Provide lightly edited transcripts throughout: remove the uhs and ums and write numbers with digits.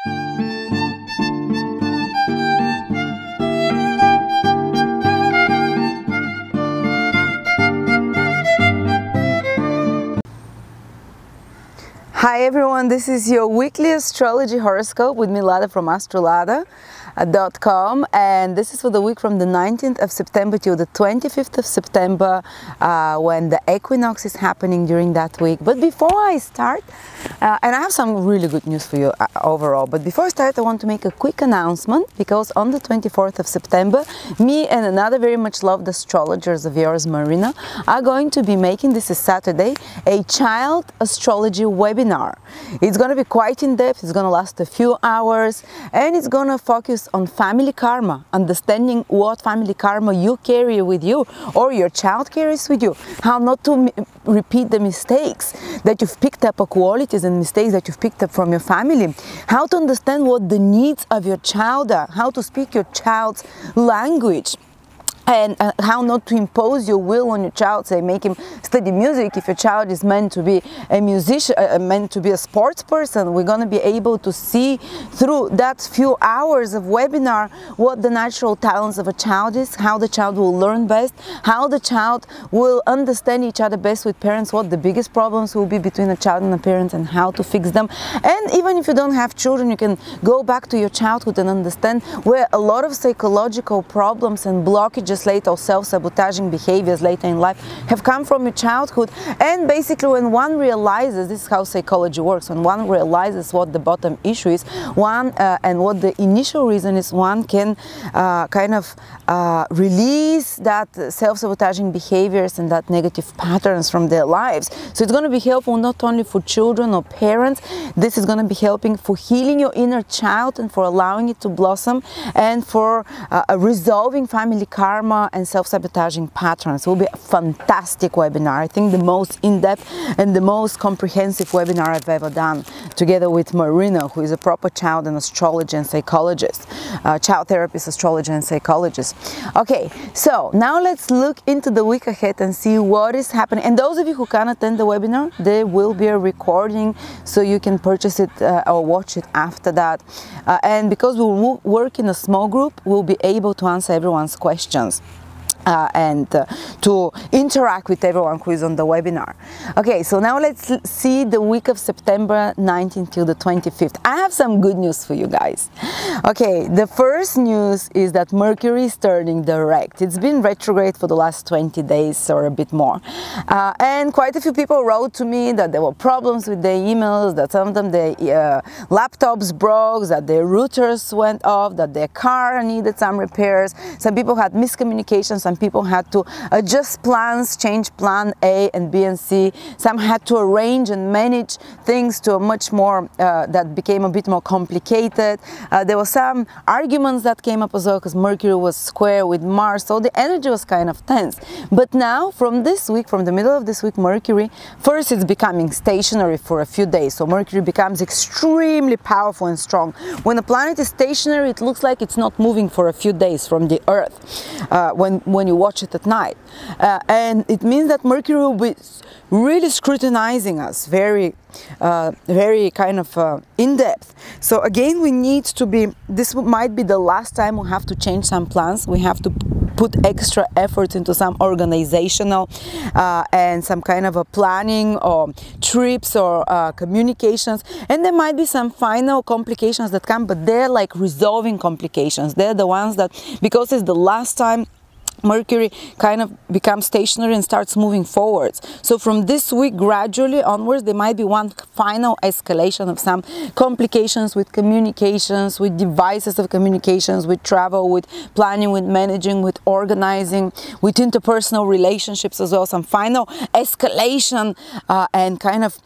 Hi everyone, this is your weekly astrology horoscope with me, Lada, from AstroLada.com, and this is for the week from the 19th of September to the 25th of September, when the equinox is happening during that week. But before I start, and I have some really good news for you overall, but before I start I want to make a quick announcement, because on the 24th of September, me and another very much loved astrologers of yours, Marina, are going to be making, this is Saturday, a child astrology webinar. It's going to be quite in-depth, it's going to last a few hours, and it's going to focus on family karma, understanding what family karma you carry with you or your child carries with you, how not to repeat the mistakes that you've picked up, or qualities and mistakes that you've picked up from your family, how to understand what the needs of your child are, how to speak your child's language, and how not to impose your will on your child, say make him study music. If your child is meant to be a musician, meant to be a sports person, we're going to be able to see through that few hours of webinar what the natural talents of a child is, how the child will learn best, how the child will understand each other best with parents, what the biggest problems will be between a child and a parent and how to fix them. And even if you don't have children, you can go back to your childhood and understand where a lot of psychological problems and blockages later, or self-sabotaging behaviors later in life, have come from your childhood. And basically, when one realizes, this is how psychology works, when one realizes what the bottom issue is, and what the initial reason is, one can release that self-sabotaging behaviors and that negative patterns from their lives. So it's going to be helpful not only for children or parents, this is going to be helping for healing your inner child and for allowing it to blossom, and for resolving family karma and self-sabotaging patterns. It will be a fantastic webinar. I think the most in-depth and the most comprehensive webinar I've ever done, together with Marina, who is a proper child and astrology and psychologist, child therapist, astrologer and psychologist. Okay, so now let's look into the week ahead and see what is happening. And those of you who can't attend the webinar, there will be a recording, so you can purchase it or watch it after that. And because we'll work in a small group, we'll be able to answer everyone's questions. And to interact with everyone who is on the webinar. Okay, so now let's see the week of September 19th till the 25th. I have some good news for you guys. Okay, the first news is that Mercury is turning direct. It's been retrograde for the last 20 days or a bit more. And quite a few people wrote to me that there were problems with their emails, that some of them, their laptops broke, that their routers went off, that their car needed some repairs. Some people had miscommunications. Some people had to adjust plans, change plan A and B and C. Some had to arrange and manage things to a much more, that became a bit more complicated. There were some arguments that came up as well, because Mercury was square with Mars, so the energy was kind of tense. But now, from this week, from the middle of this week, Mercury, first it's becoming stationary for a few days. So Mercury becomes extremely powerful and strong. When a planet is stationary, it looks like it's not moving for a few days from the Earth. When you watch it at night, and it means that Mercury will be really scrutinizing us very kind of in depth. So again, we need to be, this might be the last time we have to change some plans. We have to put extra effort into some organizational and some kind of a planning or trips or communications, and there might be some final complications that come, but they're like resolving complications. They're the ones that, because it's the last time Mercury kind of becomes stationary and starts moving forwards. So from this week gradually onwards, there might be one final escalation of some complications with communications, with devices of communications, with travel, with planning, with managing, with organizing, with interpersonal relationships as well. Some final escalation and kind of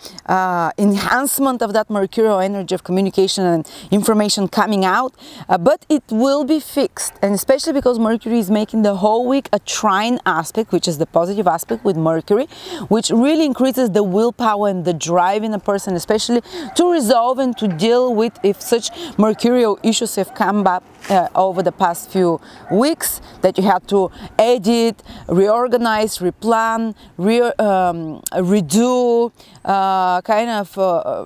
enhancement of that mercurial energy of communication and information coming out. But it will be fixed, and especially because Mercury is making the whole whole week a trine aspect, which is the positive aspect with Mercury, which really increases the willpower and the drive in a person, especially to resolve and to deal with if such mercurial issues have come up over the past few weeks, that you had to edit, reorganize, replan, redo,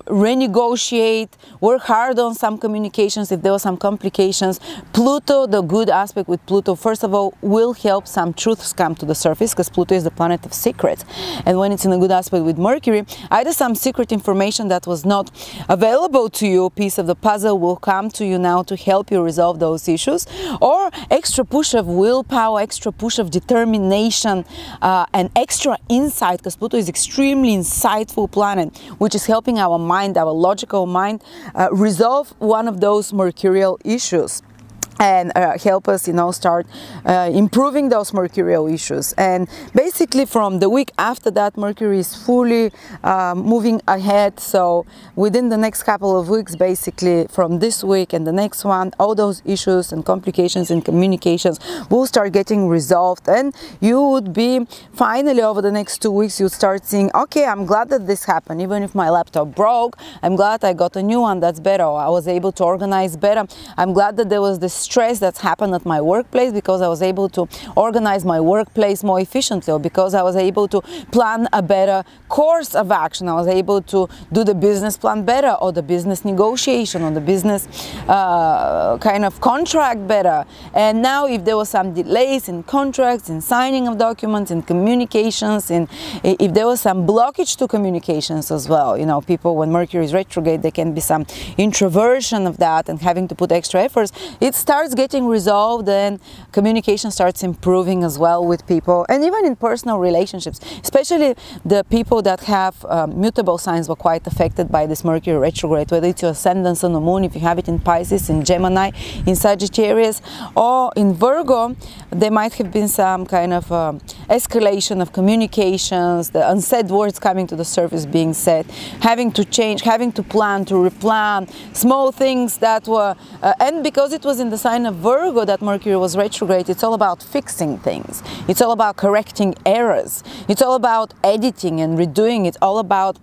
renegotiate, work hard on some communications if there were some complications. Pluto, the good aspect with Pluto, first of all, will help some truths come to the surface, because Pluto is the planet of secrets. And when it's in a good aspect with Mercury, either some secret information that was not available to you, piece of the puzzle, will come to you now to help you resolve those issues, or extra push of willpower, extra push of determination, and extra insight, because Pluto is extremely insightful planet, which is helping our mind, our logical mind, resolve one of those mercurial issues and help us, start improving those mercurial issues. And basically from the week after that, Mercury is fully moving ahead. So within the next couple of weeks, basically from this week and the next one, all those issues and complications in communications will start getting resolved, and you would be finally, over the next 2 weeks, you'd start seeing, okay, I'm glad that this happened. Even if my laptop broke, I'm glad I got a new one that's better, or I was able to organize better. I'm glad that there was this stress that's happened at my workplace, because I was able to organize my workplace more efficiently, or because I was able to plan a better course of action. I was able to do the business plan better, or the business negotiation, or the business contract better. And now if there was some delays in contracts, in signing of documents, in communications, if there was some blockage to communications as well, people, when Mercury is retrograde, there can be some introversion of that and having to put extra efforts. It starts getting resolved, and communication starts improving as well with people, and even in personal relationships, especially the people that have mutable signs were quite affected by this Mercury retrograde, whether it's your ascendant, sun or moon, if you have it in Pisces, in Gemini, in Sagittarius, or in Virgo, there might have been some kind of escalation of communications, the unsaid words coming to the surface being said, having to change, having to plan, to replan, small things that were, and because it was in the sign of Virgo that Mercury was retrograde, it's all about fixing things. It's all about correcting errors. It's all about editing and redoing. It's all about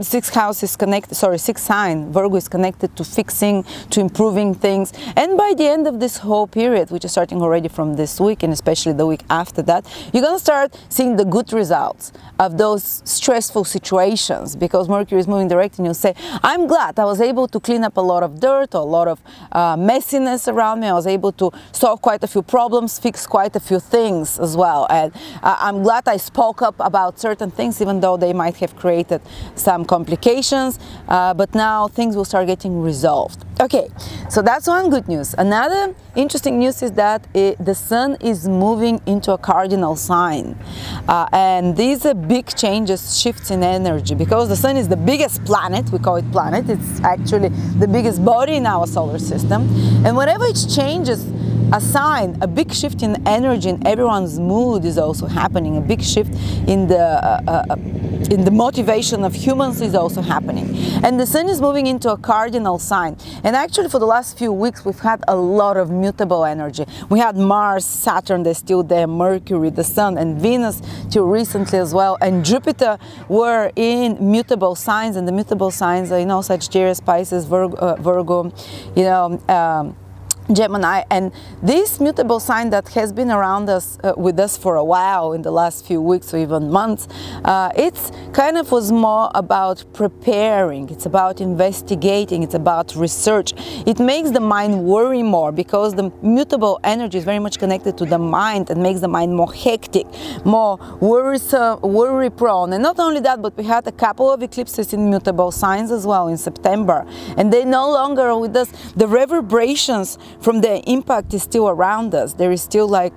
sixth house is connected, sixth sign, Virgo is connected to fixing, to improving things. And by the end of this whole period, which is starting already from this week, and especially the week after that, you're going to start seeing the good results of those stressful situations, because Mercury is moving direct, and you'll say, I'm glad I was able to clean up a lot of dirt, or a lot of messiness around me. I was able to solve quite a few problems, fix quite a few things as well. And I'm glad I spoke up about certain things, even though they might have created some complications, but now things will start getting resolved. Okay, so that's one good news. Another interesting news is that the sun is moving into a cardinal sign, and these are big changes, shifts in energy, because the sun is the biggest planet. We call it planet. It's actually the biggest body in our solar system, and whenever it changes a sign, a big shift in energy, and everyone's mood is also happening. A big shift in the motivation of humans is also happening. And the sun is moving into a cardinal sign. And actually for the last few weeks, we've had a lot of mutable energy. We had Mars, Saturn, they're still there, Mercury, the sun, and Venus till recently as well. And Jupiter were in mutable signs, and the mutable signs are, Sagittarius, Pisces, Virgo, Gemini. And this mutable sign that has been around us with us for a while, in the last few weeks or even months, it's kind of was more about preparing, it's about investigating, it's about research. It makes the mind worry more, because the mutable energy is very much connected to the mind and makes the mind more hectic, more worrisome, worry prone. And not only that, but we had a couple of eclipses in mutable signs as well in September, and they no longer are with us. The reverberations from the impact is still around us. There is still up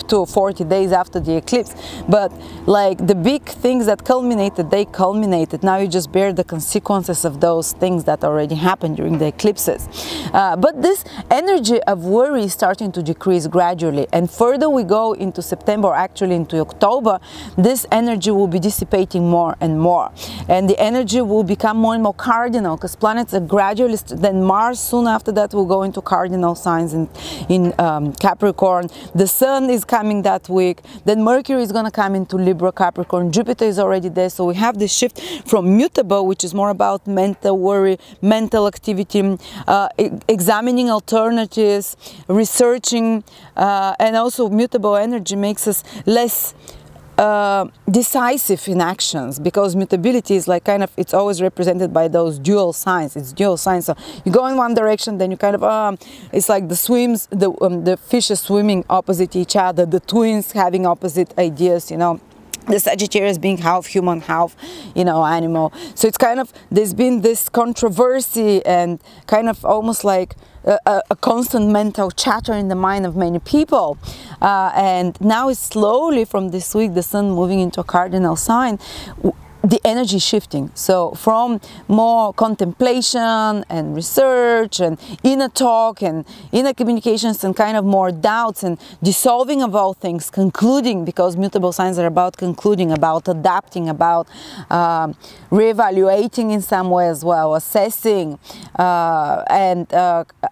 to 40 days after the eclipse, but like the big things that culminated, they culminated. Now you just bear the consequences of those things that already happened during the eclipses. But this energy of worry is starting to decrease gradually, and further we go into September, actually into October, this energy will be dissipating more and more, and the energy will become more and more cardinal, because planets are gradually, then Mars soon after that will go into cardinal signs in Capricorn. The Sun is coming that week. Then Mercury is going to come into Libra, Capricorn. Jupiter is already there. So we have this shift from mutable, which is more about mental worry, mental activity, examining alternatives, researching, and also mutable energy makes us less decisive in actions, because mutability is like kind of, it's always represented by those dual signs. It's dual signs, so you go in one direction, then you kind of it's like the fishes swimming opposite each other, the twins having opposite ideas, you know, the Sagittarius being half human, half, you know, animal. So it's kind of, there's been this controversy and kind of almost like a constant mental chatter in the mind of many people. And now it's slowly, from this week, the Sun moving into a cardinal sign, the energy shifting. So from more contemplation and research and inner talk and inner communications and kind of more doubts and dissolving of all things, concluding, because mutable signs are about concluding, about adapting, about reevaluating in some way as well, assessing and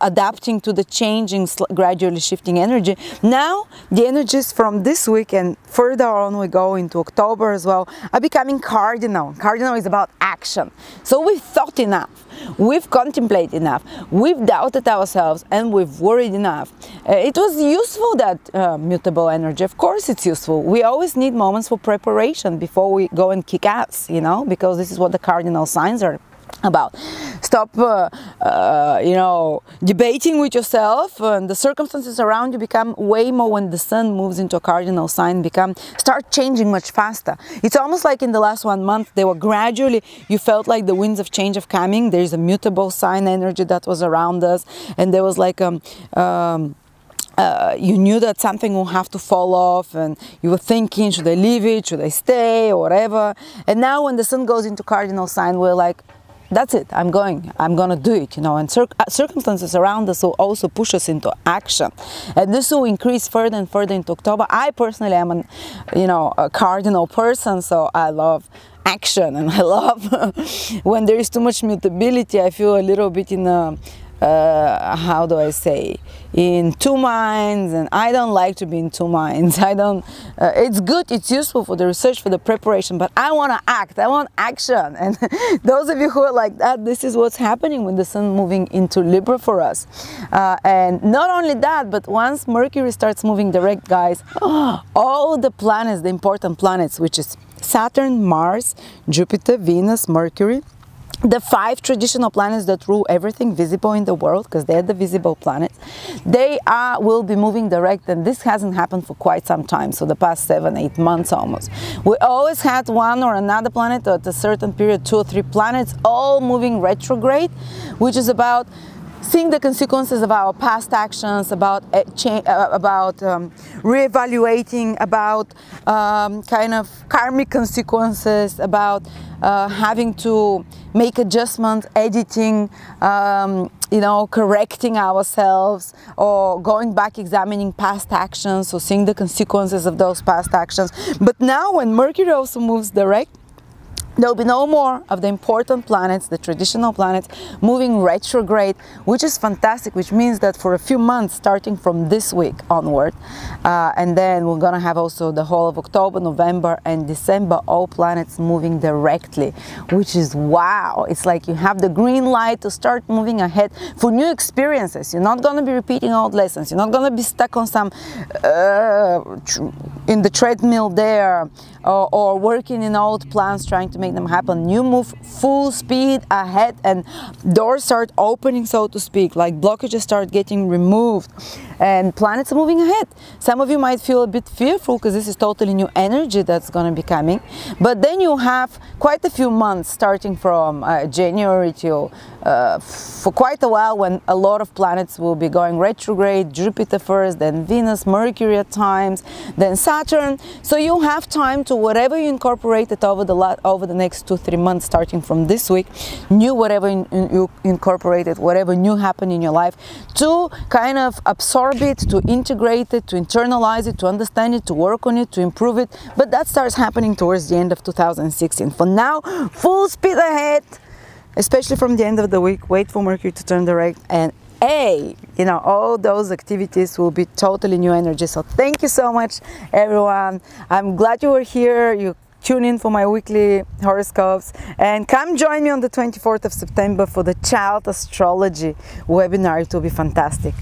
adapting to the changing, gradually shifting energy. Now the energies from this week and further on we go into October as well are becoming cardinal. Cardinal is about action. So we've thought enough, we've contemplated enough, we've doubted ourselves, and we've worried enough. It was useful, that mutable energy. Of course it's useful. We always need moments for preparation before we go and kick ass, you know, because this is what the cardinal signs are about. Stop, you know, debating with yourself, and the circumstances around you become way more, when the Sun moves into a cardinal sign, start changing much faster. It's almost like in the last 1 month, they were gradually, you felt like the winds of change of coming. There's a mutable sign energy that was around us, and there was like you knew that something will have to fall off, and you were thinking, should I leave it, should I stay, or whatever. And now when the Sun goes into cardinal sign, we're like, that's it, I'm gonna do it, you know. And circumstances around us will also push us into action, and this will increase further and further into October. I personally am an, you know, a cardinal person, so I love action, and I love when there is too much mutability. I feel a little bit in a how do I say, in two minds, and I don't like to be in two minds. I don't, it's good, it's useful for the research, for the preparation, but I want to act, I want action. And those of you who are like that, this is what's happening with the Sun moving into Libra for us. And not only that, but once Mercury starts moving direct, guys, all the planets, the important planets, which is Saturn, Mars, Jupiter, Venus, Mercury, the 5 traditional planets that rule everything visible in the world, because they're the visible planets, they will be moving direct, and this hasn't happened for quite some time, so the past 7-8 months almost. We always had one or another planet at a certain period, 2 or 3 planets, all moving retrograde, which is about seeing the consequences of our past actions, about reevaluating, about kind of karmic consequences, about having to make adjustments, editing, you know, correcting ourselves, or going back, examining past actions, or seeing the consequences of those past actions. But now when Mercury also moves direct, there will be no more of the important planets, the traditional planets, moving retrograde, which is fantastic, which means that for a few months, starting from this week onward, and then we're going to have also the whole of October, November, and December, all planets moving directly, which is wow. It's like you have the green light to start moving ahead for new experiences. You're not going to be repeating old lessons. You're not going to be stuck on some, in the treadmill there, or working in old plans trying to make them happen. You move full speed ahead, and doors start opening, so to speak, like blockages start getting removed, and planets are moving ahead. Some of you might feel a bit fearful because this is totally new energy that's going to be coming, but then you have quite a few months starting from January till for quite a while, when a lot of planets will be going retrograde. Jupiter first, then Venus, Mercury at times, then Saturn. So you have time to whatever you incorporated over the next 2-3 months, starting from this week, whatever you incorporated, whatever new happened in your life, to kind of absorb it, to integrate it, to internalize it, to understand it, to work on it, to improve it. But that starts happening towards the end of 2016. For now, full speed ahead, especially from the end of the week. Wait for Mercury to turn direct, and A, you know, all those activities will be totally new energy. So thank you so much, everyone. I'm glad you were here. You tune in for my weekly horoscopes, and come join me on the 24th of September for the Child Astrology webinar. It will be fantastic.